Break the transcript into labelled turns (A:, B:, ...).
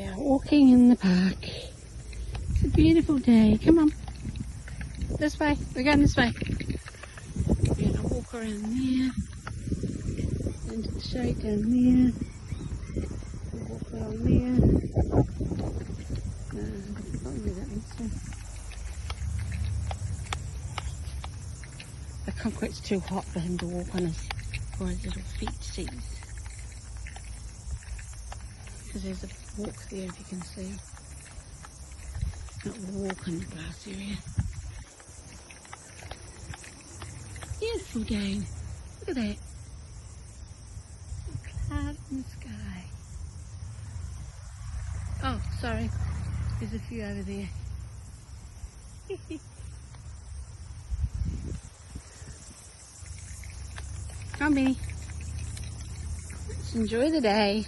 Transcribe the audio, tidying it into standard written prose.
A: We are walking in the park. It's a beautiful day. Come on. This way. We're going this way. We're going to walk around there. Into the shade down there. We'll walk along there. I've forgotten where that one's from. The concrete's too hot for him to walk on for his little feet to seize. Because there's a walk there, if you can see. Not walk on the grass area. Beautiful day. Look at that. A cloud in the sky. Oh, sorry. There's a few over there. Come on, Benny. Let's enjoy the day.